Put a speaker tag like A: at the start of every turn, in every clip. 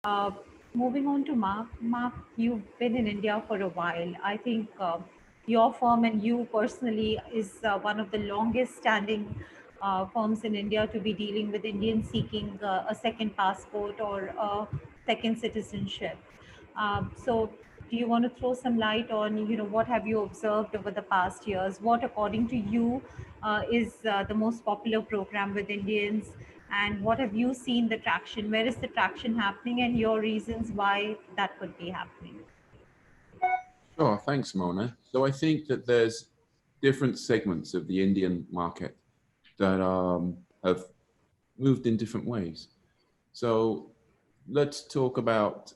A: Uh, Moving on to Mark. Mark, you've been in India for a while. I think your firm and you personally is one of the longest standing firms in India to be dealing with Indians seeking a second passport or a second citizenship. So, do you want to throw some light on, what have you observed over the past years? What, according to you, is the most popular program with Indians? And what have you seen the traction? Where is the traction happening, and your reasons why that could be happening?
B: Sure, thanks, Mona. So I think that there's different segments of the Indian market that have moved in different ways. So let's talk about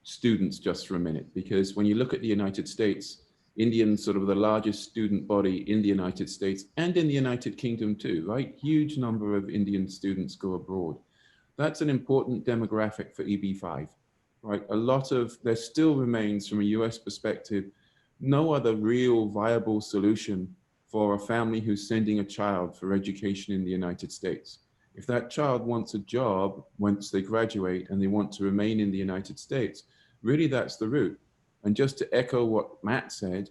B: students just for a minute, because when you look at the United States, Indians sort of the largest student body in the United States and in the United Kingdom too, right? Huge number of Indian students go abroad. That's an important demographic for EB5, right? There still remains, from a US perspective, no other real viable solution for a family who's sending a child for education in the United States. If that child wants a job once they graduate and they want to remain in the United States, really that's the route. And just to echo what Matt said,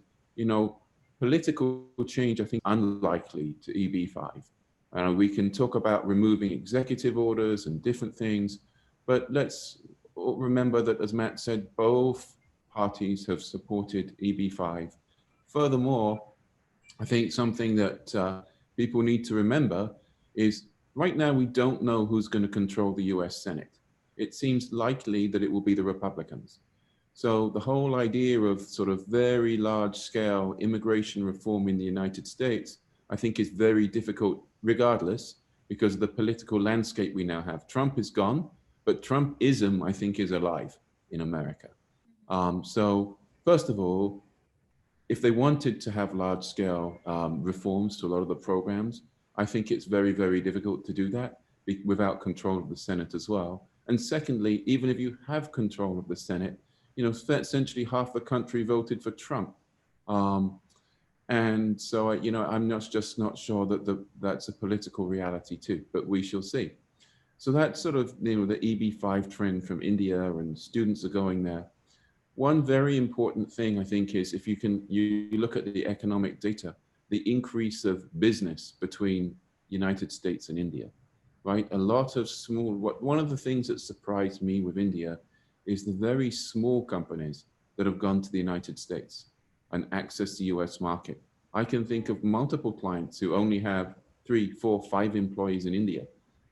B: political change, I think, unlikely to EB5. We can talk about removing executive orders and different things, but let's remember that, as Matt said, both parties have supported EB5. Furthermore, I think something that people need to remember is right now we don't know who's going to control the US Senate. It seems likely that it will be the Republicans. So the whole idea of sort of very large scale immigration reform in the United States, I think is very difficult regardless because of the political landscape we now have. Trump is gone, but Trumpism, I think, is alive in America. So first of all, if they wanted to have large scale reforms to a lot of the programs, I think it's very, very difficult to do that without control of the Senate as well. And secondly, even if you have control of the Senate, essentially half the country voted for Trump. And so, I'm just not sure that that's a political reality too, but we shall see. So that's sort of, the EB5 trend from India, and students are going there. One very important thing, I think, is if you look at the economic data, the increase of business between United States and India, right? A lot of one of the things that surprised me with India is the very small companies that have gone to the United States and access the US market. I can think of multiple clients who only have 3, 4, 5 employees in India.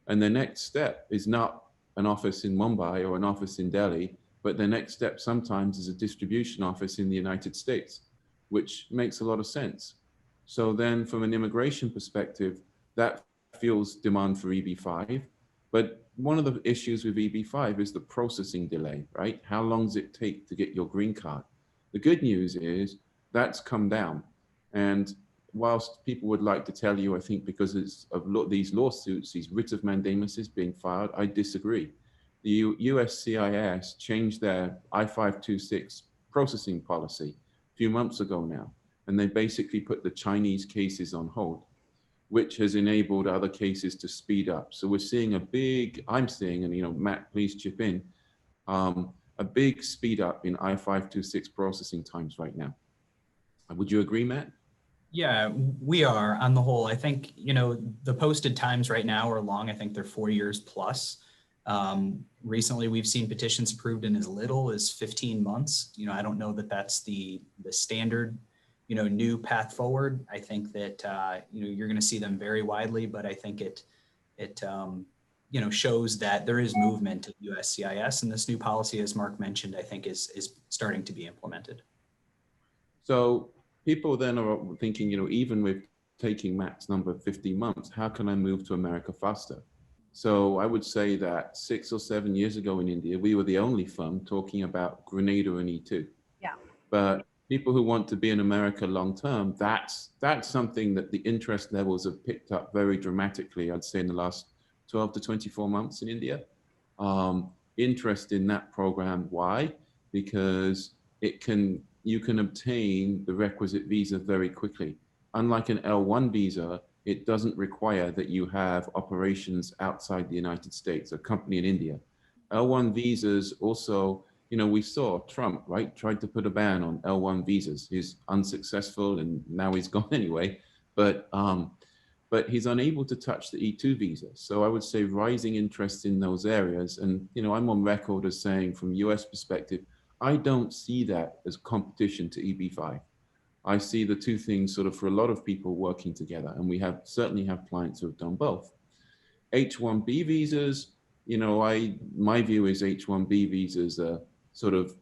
B: And the next step is not an office in Mumbai or an office in Delhi, but the next step sometimes is a distribution office in the United States, which makes a lot of sense. So then from an immigration perspective, that fuels demand for EB5. But one of the issues with EB5 is the processing delay, right? How long does it take to get your green card? The good news is that's come down. And whilst people would like to tell you, I think because of these lawsuits, these writs of mandamus being filed, I disagree. The USCIS changed their I-526 processing policy a few months ago now, and they basically put the Chinese cases on hold, which has enabled other cases to speed up. So we're seeing I'm seeing, and Matt, please chip in, a big speed up in I-526 processing times right now. Would you agree, Matt?
C: Yeah, we are on the whole. I think, the posted times right now are long. I think they're 4 years plus. Recently, we've seen petitions approved in as little as 15 months. I don't know that that's the standard, new path forward. I think that, you're going to see them very widely, but I think it shows that there is movement at USCIS, and this new policy, as Mark mentioned, I think is starting to be implemented.
B: So people then are thinking, even with taking Matt's number of 15 months, how can I move to America faster? So I would say that 6 or 7 years ago in India, we were the only firm talking about Grenada and E2.
A: Yeah.
B: But people who want to be in America long term, that's something that the interest levels have picked up very dramatically, I'd say, in the last 12 to 24 months in India. Interest in that program. Why? Because you can obtain the requisite visa very quickly. Unlike an L1 visa, it doesn't require that you have operations outside the United States, a company in India. L1 visas also, we saw Trump, right, tried to put a ban on L1 visas. He's unsuccessful and now he's gone anyway. But he's unable to touch the E2 visa. So I would say rising interest in those areas. And, I'm on record as saying from US perspective, I don't see that as competition to EB5. I see the two things sort of for a lot of people working together. And we certainly have clients who have done both. H1B visas, my view is H1B visas are sort of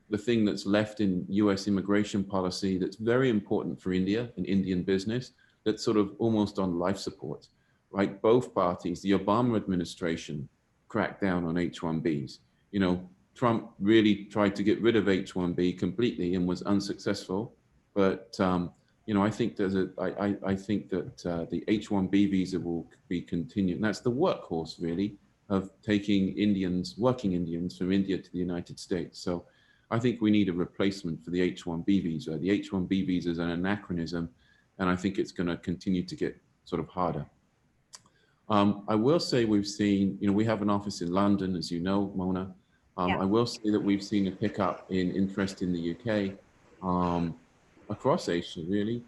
B: the thing that's left in US immigration policy that's very important for India and Indian business, that's sort of almost on life support, right? Both parties, the Obama administration cracked down on H1Bs. Trump really tried to get rid of H1B completely and was unsuccessful. But I think I think that the H1B visa will be continued. And that's the workhorse really of taking working Indians from India to the United States. So I think we need a replacement for the H1B visa. The H1B visa is an anachronism, and I think it's going to continue to get sort of harder. I will say we've seen, we have an office in London, as you know, Mona.
A: Yeah.
B: I will say that we've seen a pickup in interest in the UK, across Asia, really.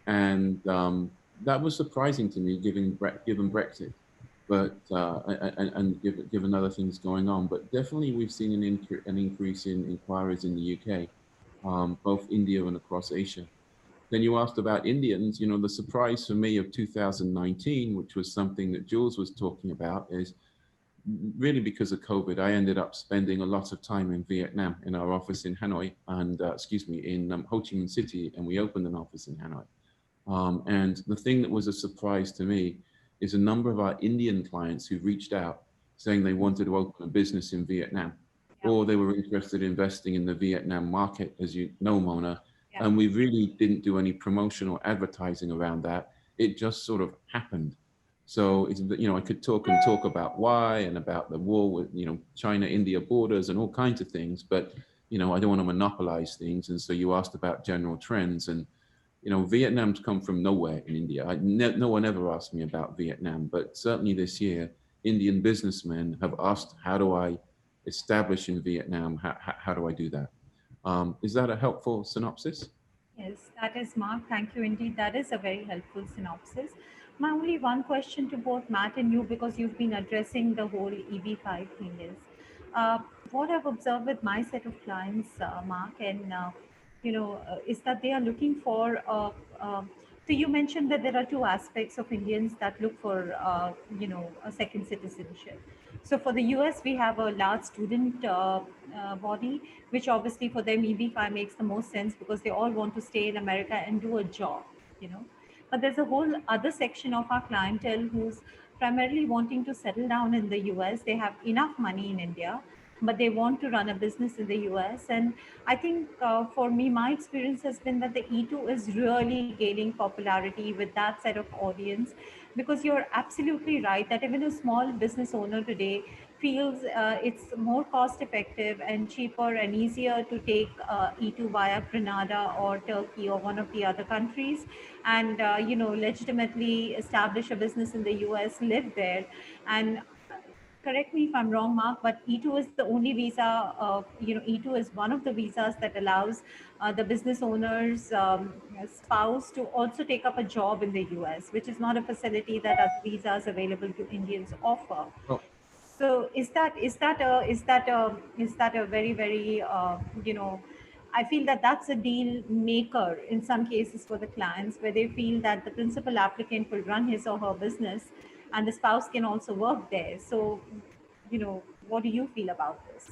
B: And that was surprising to me, given Brexit, but given other things going on. But definitely we've seen an increase in inquiries in the UK, both India and across Asia. Then you asked about Indians. The surprise for me of 2019, which was something that Jules was talking about, is really because of COVID. I ended up spending a lot of time in Vietnam in our office in Hanoi, and in Ho Chi Minh City, and we opened an office in Hanoi. And the thing that was a surprise to me is a number of our Indian clients who reached out saying they wanted to open a business in Vietnam,
A: Yeah.
B: or they were interested in investing in the Vietnam market, as you know, Mona.
A: Yeah.
B: And we really didn't do any promotional advertising around that. It just sort of happened. So I could talk about why and about the war with, China-India borders and all kinds of things, but, I don't want to monopolize things. And so you asked about general trends, and, Vietnam's come from nowhere in India. No one ever asked me about Vietnam, but certainly this year, Indian businessmen have asked, how do I establish in Vietnam? How do I do that? Is that a helpful synopsis?
A: Yes, that is, Mark. Thank you indeed. That is a very helpful synopsis. My only one question to both Matt and you, because you've been addressing the whole EB5 thing, is uh, what I've observed with my set of clients, Mark, and is that they are looking for. So you mentioned that there are two aspects of Indians that look for, a second citizenship. So for the US, we have a large student body, which obviously for them EB5 makes the most sense because they all want to stay in America and do a job, you know. But there's a whole other section of our clientele who's primarily wanting to settle down in the US. They have enough money in India, but they want to run a business in the US. And I think for me, my experience has been that the E2 is really gaining popularity with that set of audience, because you're absolutely right that even a small business owner today feels it's more cost effective and cheaper and easier to take E2 via Grenada or Turkey or one of the other countries, and legitimately establish a business in the US, live there, and correct me if I'm wrong, Mark, but E2 is the only visa, E2 is one of the visas that allows the business owner's spouse to also take up a job in the US, which is not a facility that other visas available to Indians offer.
B: Oh,
A: So is that a very very I feel that that's a deal maker in some cases for the clients, where they feel that the principal applicant will run his or her business and the spouse can also work there. So, what do you feel about this?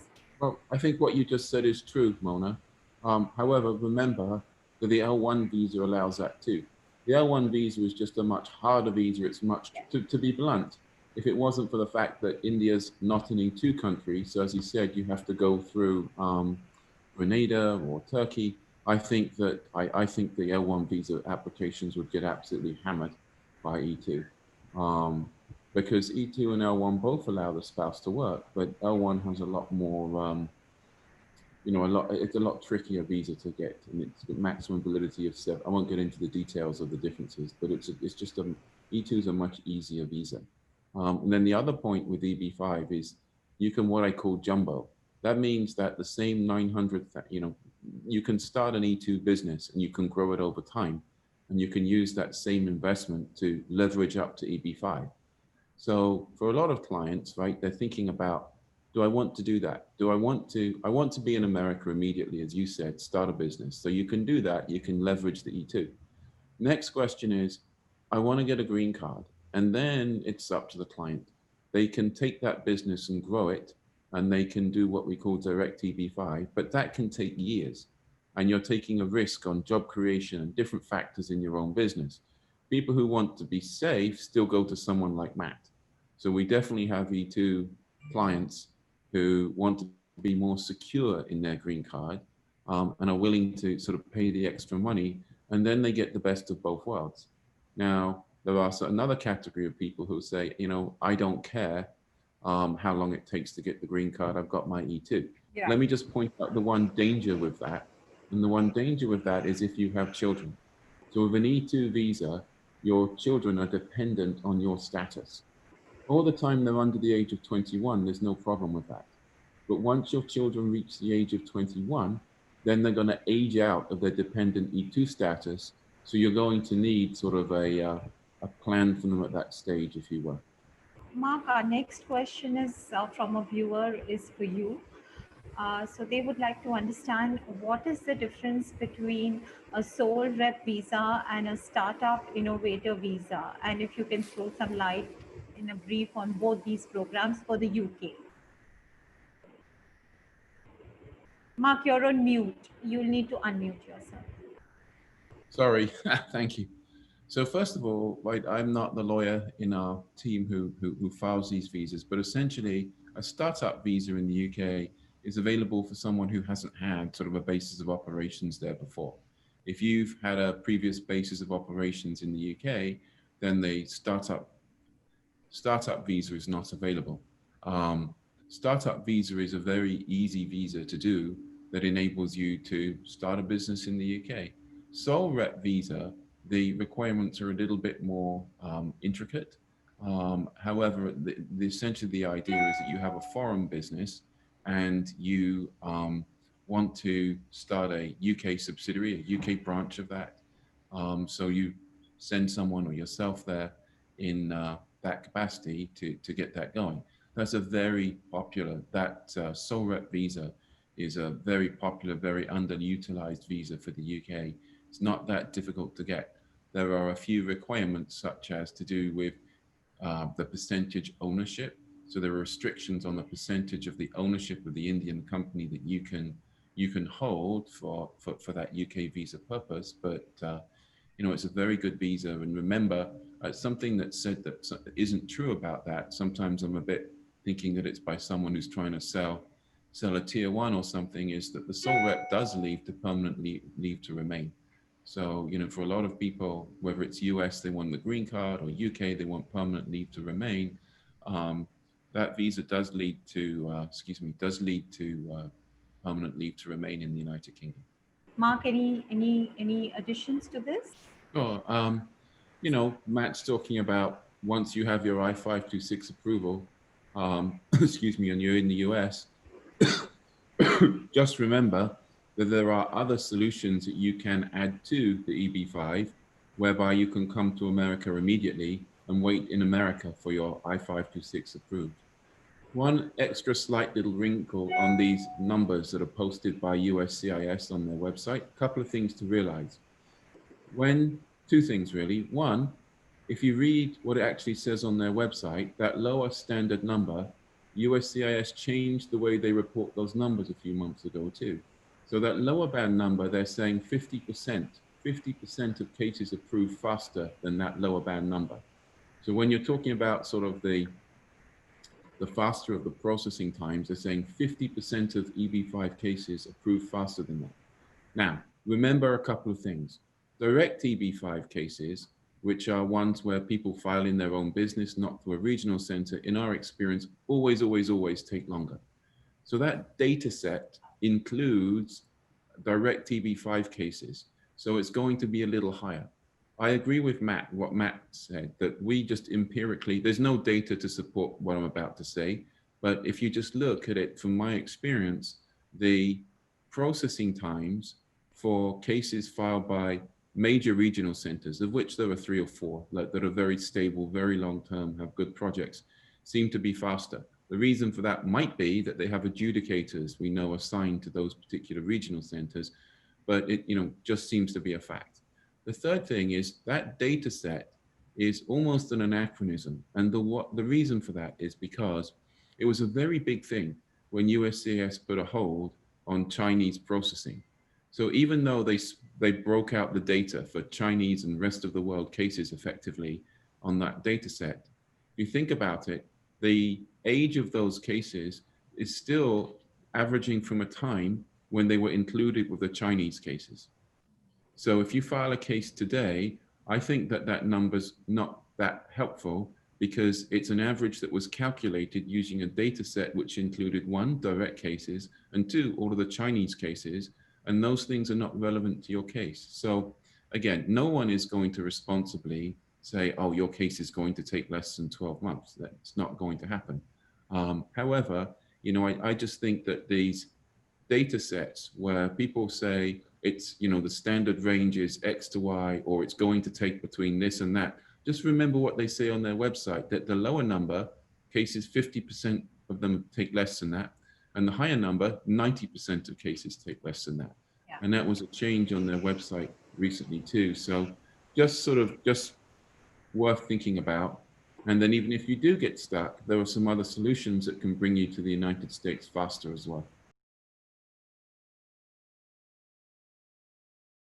B: well, I think what you just said is true, Mona. However, remember that the L1 visa allows that too. The L1 visa is just a much harder visa. It's to be blunt, if it wasn't for the fact that India's not an E2 country, so as you said, you have to go through Grenada or Turkey. I think the L1 visa applications would get absolutely hammered by E2. Because E2 and L1 both allow the spouse to work, but L1 has a lot more, it's a lot trickier visa to get, and it's got maximum validity of 7. I won't get into the details of the differences, but E2 is a much easier visa. And then the other point with EB5 is you can what I call jumbo. That means that the same 900, you can start an E2 business and you can grow it over time. And you can use that same investment to leverage up to EB5. So for a lot of clients, right, they're thinking about, do I want to do that? I want to be in America immediately, as you said, start a business. So you can do that. You can leverage the E2. Next question is, I want to get a green card. And then it's up to the client. They can take that business and grow it, and they can do what we call direct EB5, but that can take years. And you're taking a risk on job creation and different factors in your own business. People who want to be safe still go to someone like Matt. So we definitely have E2 clients who want to be more secure in their green card, and are willing to sort of pay the extra money, and then they get the best of both worlds. Now, there are another category of people who say, I don't care how long it takes to get the green card. I've got my E2.
A: Yeah.
B: Let me just point out the one danger with that. And the one danger with that is if you have children. So with an E2 visa, your children are dependent on your status. All the time they're under the age of 21, there's no problem with that. But once your children reach the age of 21, then they're going to age out of their dependent E2 status. So you're going to need sort of a plan for them at that stage, if you will.
A: Mark, our next question is from a viewer, is for you. So they would like to understand what is the difference between a sole rep visa and a startup innovator visa, and if you can throw some light in a brief on both these programs for the UK. Mark, you're on mute. You'll need to unmute yourself.
B: Sorry, thank you. So first of all, right, I'm not the lawyer in our team who files these visas, but essentially a startup visa in the UK is available for someone who hasn't had sort of a basis of operations there before. If you've had a previous basis of operations in the UK, then the startup visa is not available. Um, Startup visa is a very easy visa to do that enables you to start a business in the UK. Sole rep visa, the requirements are a little bit more intricate. However, essentially the idea is that you have a foreign business and you want to start a UK subsidiary, a UK branch of that. So you send someone or yourself there in that capacity to get that going. That's a very popular, that sole rep visa is a very popular, very underutilized visa for the UK. It's not that difficult to get. There are a few requirements such as to do with the percentage ownership. So there are restrictions on the percentage of the ownership of the Indian company that you can hold for that UK visa purpose. But it's a very good visa. And remember, something that's said that isn't true about that. Sometimes I'm a bit thinking that it's by someone who's trying to sell a tier one or something, is that the sole rep does leave to permanently leave to remain. So, for a lot of people, whether it's US, they want the green card, or UK, they want permanent leave to remain. That visa does lead to, permanent leave to remain in the United Kingdom.
A: Mark, any additions to this?
B: Sure. Matt's talking about once you have your I-526 approval, and you're in the US, just remember that there are other solutions that you can add to the EB5, whereby you can come to America immediately and wait in America for your I-526 approved. One extra slight little wrinkle on these numbers that are posted by USCIS on their website, a couple of things to realize. Two things really. One, if you read what it actually says on their website, that lower standard number, USCIS changed the way they report those numbers a few months ago too. So that lower band number, they're saying 50% of cases approved faster than that lower band number. So when you're talking about sort of the faster of the processing times, they're saying 50% of EB5 cases approved faster than that. Now, remember a couple of things. Direct EB5 cases, which are ones where people file in their own business, not through a regional center, in our experience, always take longer. So that data set includes direct EB5 cases. So it's going to be a little higher. I agree with Matt, what Matt said, that we just empirically, there's no data to support what I'm about to say, but if you just look at it from my experience, the processing times for cases filed by major regional centers, of which there are 3 or 4, like, that are very stable, very long-term, have good projects, seem to be faster. The reason for that might be that they have adjudicators we know assigned to those particular regional centers, but it, just seems to be a fact. The third thing is that data set is almost an anachronism. And the reason for that is because it was a very big thing when USCIS put a hold on Chinese processing. So even though they broke out the data for Chinese and rest of the world cases effectively on that data set, if you think about it, the age of those cases is still averaging from a time when they were included with the Chinese cases. So if you file a case today, I think that that number's not that helpful because it's an average that was calculated using a data set which included 1, direct cases, and 2, all of the Chinese cases, and those things are not relevant to your case. So again, no one is going to responsibly say, oh, your case is going to take less than 12 months. That's not going to happen. However, I just think that these data sets where people say it's, the standard range is X to Y, or it's going to take between this and that. Just remember what they say on their website, that the lower number cases, 50% of them take less than that. And the higher number, 90% of cases take less than that.
A: Yeah.
B: And that was a change on their website recently too. So just worth thinking about. And then even if you do get stuck, there are some other solutions that can bring you to the United States faster as well.